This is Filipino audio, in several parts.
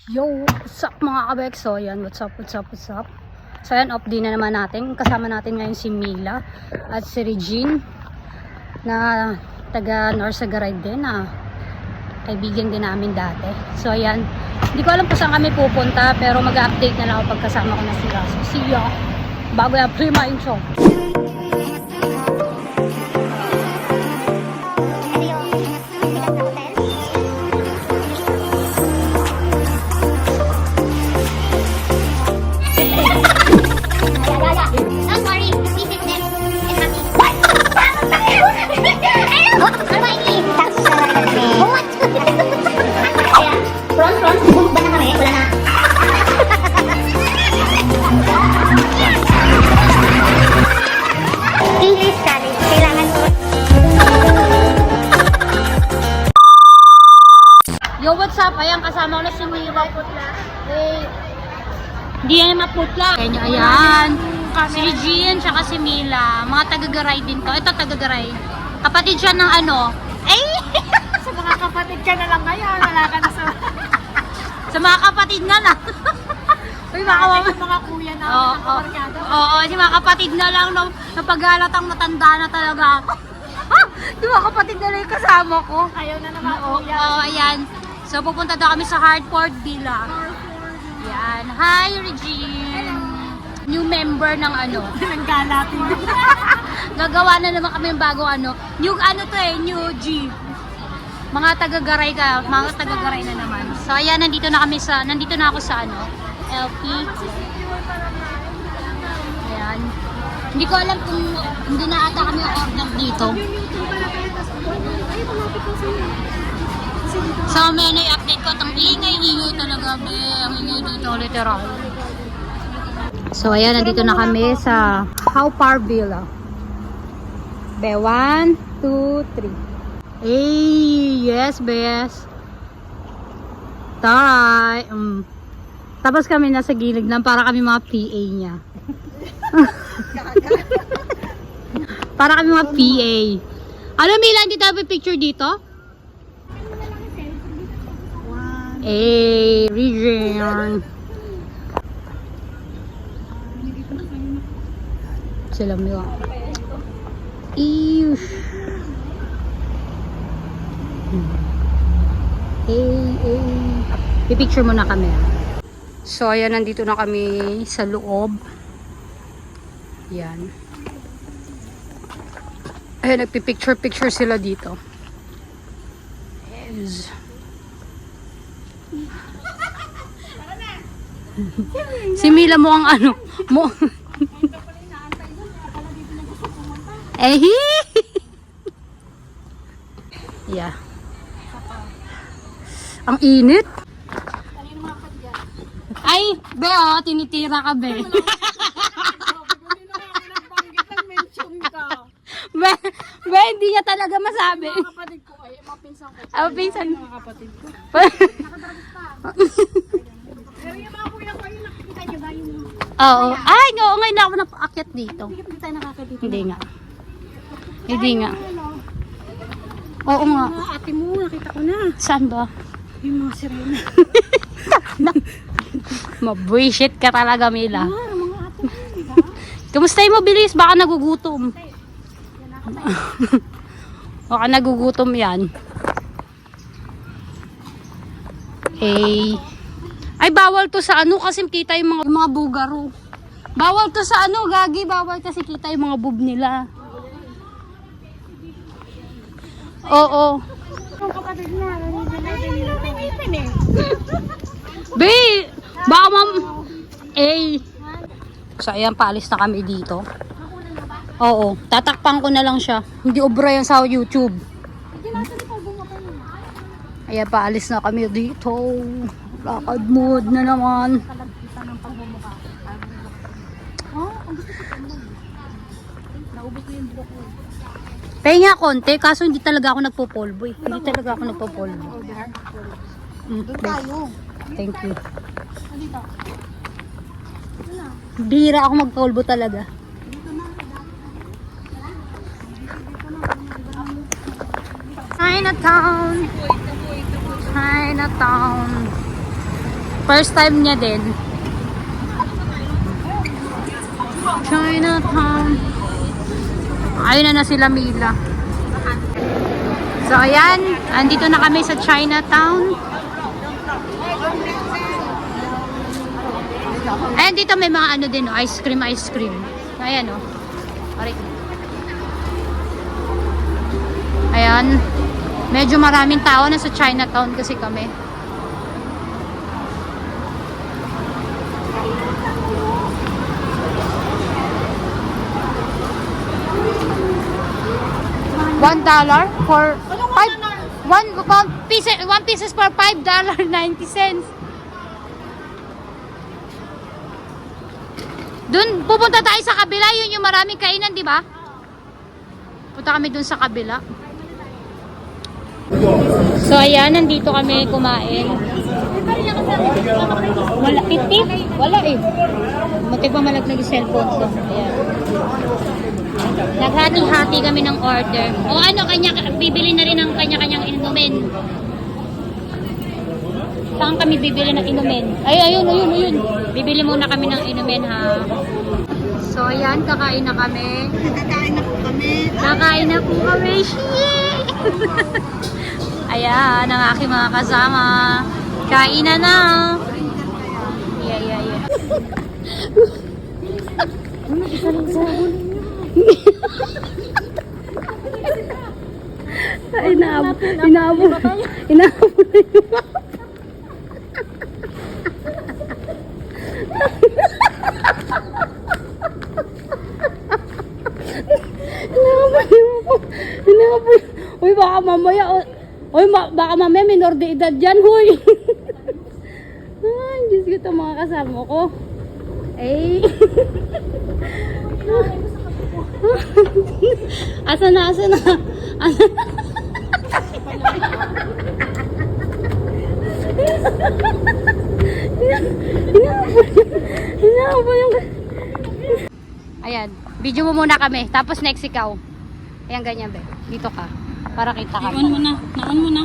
Yo, what's up mga kabeks? So yan, what's up? So yan, off din na naman natin. Kasama natin ngayon si Mila at si Regine na taga Norsagaray din, na kaibigan din namin dati. So yan, hindi ko alam kung saan kami pupunta, pero mag-update na lang ako pagkasama ko na sila. So see ya, bago yung prima intro. Yo, what's up? Ayan, kasama ko na si Mila. Hindi yan maputla. Ayan. Si Regine, tsaka si Mila. Mga taga-garay din to. Ito taga-garay. Kapatid siya ng ano. Ay! Sa mga kapatid ka na lang ngayon. Wala ka na sa... Sa mga kapatid na lang. Uy, mga kuya na nakamarkado. Oo, si mga kapatid na lang. Napagalatang matanda na talaga. Di mga kapatid na lang yung kasama ko. Ayaw na naman kuya. Oo, ayan. So, pupunta daw kami sa Hartford Villa. Yan. Hi, Regine. New member ng ano. Naggalati. Gagawa na naman kami ng bagong ano. New ano to eh, new G. Mga taga-garay ka. Mga taga-garay na naman. So, ayan, nandito na ako sa ano, LP. Ayan. Hindi ko alam kung hindi na ata kami order dito. So, may update ko. Ang ingay-ingay talaga, be. Ang ingay dito, literal. So, ayan, nandito na kami sa How Far Villa. Be, 1, 2, 3. Hey, yes, bes. Taray. Tapos kami nasa gilid lang para kami mga PA niya. Para kami mga PA. Ano, Mila, hindi tayo picture dito? Eh, Regine. Sila Mila. Iyush. Pipicture mo na kami. So, ayan, nandito na kami sa loob. Yan. Ayan, nagpipicture sila dito. Yes. Si Mila mo ang ano mo. Yeah. Ang init. Ay, be, oh, tinitira ka, be. Be, hindi niya talaga masabi. Mga kapatid ko ay mga pinsan ko. Pinsan. Mga kapatid ko. Pero yung mga kuya ko ay nakikita niyo ba yung... Oo. Ay, oo, ngayon ako napaakyat dito. Hindi tayo nakakadito. Hindi nga. Hindi nga. Oo nga. Mga ate mo, nakita ko na. Saan ba? Yung mga sirena. Mabwisit ka talaga, Mila. Mga ate mo, diba? Kumusta mo, bilis? Baka nagugutom. Baka nagugutom yan. Eh. Ay, bawal to sa ano kasi kita yung mga bugaro. Bawal to sa ano, gagi. Bawal kasi kita yung mga boob nila. Oo. Yung kapatid na, nangyayari nila. Be, baka eh. So, ayan, paalis na kami dito. Oo, tatakpan ko na lang siya. Hindi obra yan sa YouTube. Ayan, paalis na kami dito. Lakad mood na naman. Pahinga konti, kaso hindi talaga ako nagpopolvo eh. Hindi talaga ako nagpopolvo. Thank you. Bira ako magpolvo talaga. Chinatown. Chinatown. First time niya din. Chinatown. Ayun na sila Mila. So ayan, andito na kami sa Chinatown. Ayan dito may mga ano din, ice cream. Ayan o. Ayan. Medyo maraming tao na sa Chinatown kasi kami. $1 for one pieces for $5.90. Dun pupunta tayo sa kabila, yun yung maraming kainan, di ba? Punta kami dun sa kabila. So ayan, nandito kami kumain. Wala tip? Wala eh. Muntik pa malaglag yung cellphone ko. Ayan. Naghati-hati kami ng order. O ano, bibili na rin ng kanya-kanyang inumin. Saan kami bibili ng inumin? Ayun. Bibili muna kami ng inumin, ha. So, ayan, kakain na kami. Kakain na po kami. Shit! Ayan, ang aking mga kasama. Kain na. Yeah. Inaabol. Uy, baka mamaya minor de edad dyan, huy. Ay, Diyos ko, itong mga kasama ko. Eh. Asa na. Inaabol yung... Ayan, video mo muna kami. Tapos next ikaw. Ayan, ganyan, be. Dito ka. Para kita ka. Naon mo na. Nakaon na.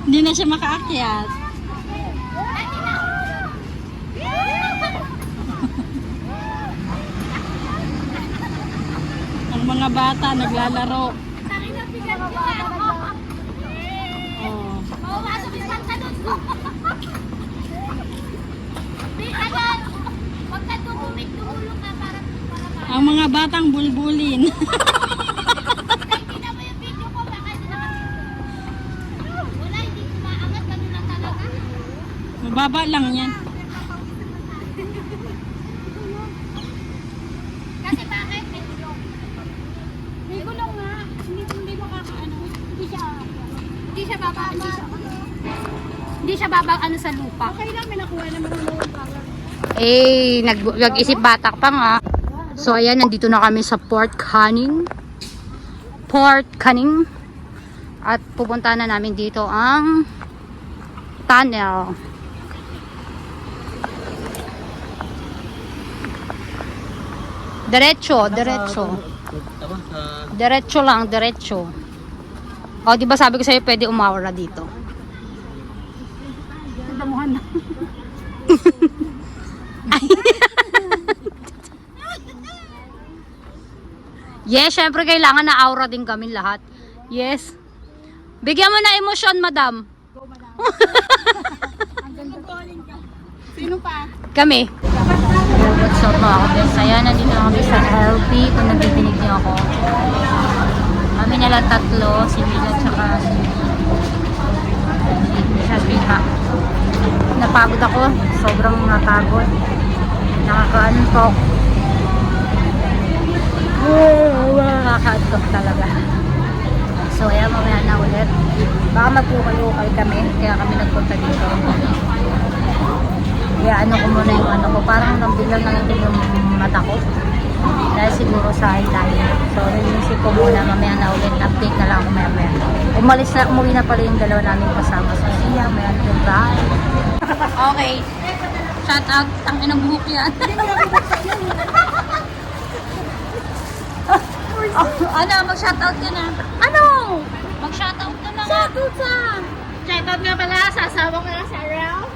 Hindi na siya makaakyat. Ang mga bata naglalaro. Oh. Ang mga batang bulbulin. Mababa lang yan. Kasi bakit? May gulong nga. Hindi makakaano. Hindi siya baba ano sa lupa. Okay lang, may nakuha naman ang lower power. Eh, nag-isip batak pa nga. So ayan, nandito na kami sa Port Canning. At pupunta na namin dito ang tunnel. Diretso. Diretso. O, di ba sabi ko sa'yo pwede umawara dito? Damuhan na. Yes, syempre kailangan na aura din kami lahat. Yes. Bigyan mo na emosyon, madam. Sino pa? Kami. What's up mga kabes? Ayan, nandito na kami sa LP. Kung nagdidinig niyo ako. Kami na lang tatlo. Si Mila tsaka si Shazvika. Napagod ako. Sobrang napagod. Nakaka-antok. Nakaka-antok talaga. So ayan, mamaya na ulit. Baka magkukay-ukay kami. Kaya kami nagpunta dito. Kaya ano ko muna yung ano ko. Parang nabiglang na yung mata ko. Dahil siguro sa hilahin. So, inisip ko muna mamaya na ulit. Update na lang ako maya. Umuwi na pala yung dalawa namin kasama. So, siya, maya na yung bahay. Okay. Shout out. Ang inang buhok yan. Ano, mag-shoutout ka na. Ano? Mag-shoutout ka na nga. Shoutout nga pala sa asawa ko na sa Ralph.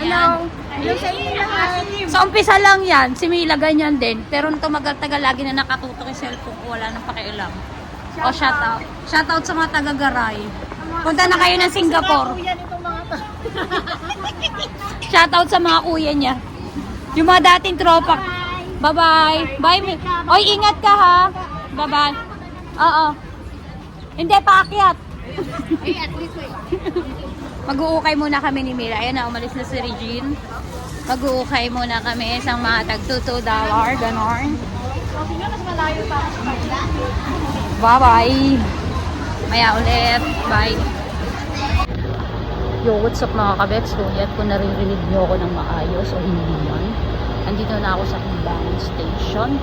Ayan. Hello sa inyo lahat. Sa umpisa lang yan, si Mila ganyan din. Pero nung tumagal-tagal lagi na nakatutok yung cellphone ko, wala nang pakialam. O, shoutout. Shoutout sa mga taga-Garay. Punta na kayo ng Singapore. Kuya nitong mga to. Shoutout sa mga kuya niya. Yung mga dating tropa. Bye-bye. Bye. Oy, ingat ka ha. Bye-bye. Oo. Hindi, paakyat. Ay, at least wait. Mag-uukay muna kami ni Mila. Ayan na, umalis na si Regine. Mag-uukay muna kami isang mga tag $2, ganon. Sabi nga, mas malayo pa ako sa kanila. Bye-bye. Maya ulit. Bye. Yo, what's up mga kabeks? Kuyat kung naririnig nyo ako ng maayos o hindi man. Andito na ako sa Timbangan Station.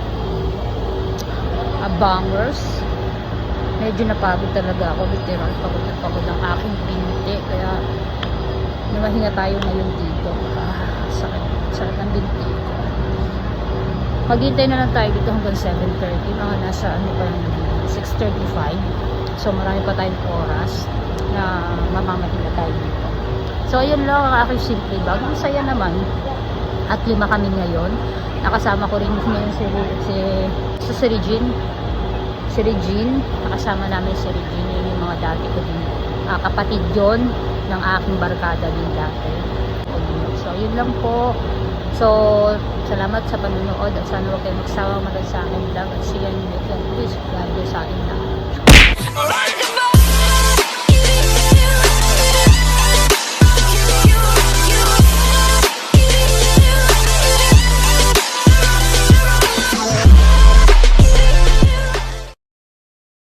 Bangers. Medyo napagod talaga ako. Literal, pagod na pagod ang aking binti. Kaya, namahinga tayo ngayon dito. Sakit ng binti ko. Maghintay na lang tayo dito hanggang 7:30. Mga nasa, 6:35. So, marami pa tayong oras na mamamahinga tayo dito. So, ayun lang ang aking simple bag. Ang saya naman. At 5 kami ngayon. Nakasama ko rin ngayon si Regine. Si Regine, nakasama namin si Regine, yun yung mga dati ko din. Kapatid yon ng aking barkada din dati. So, yun lang po. So, salamat sa panunood at sana huwag kayo magsawa sa akin vlog at see you in the next vlog. Please, God bless sa akin lahat.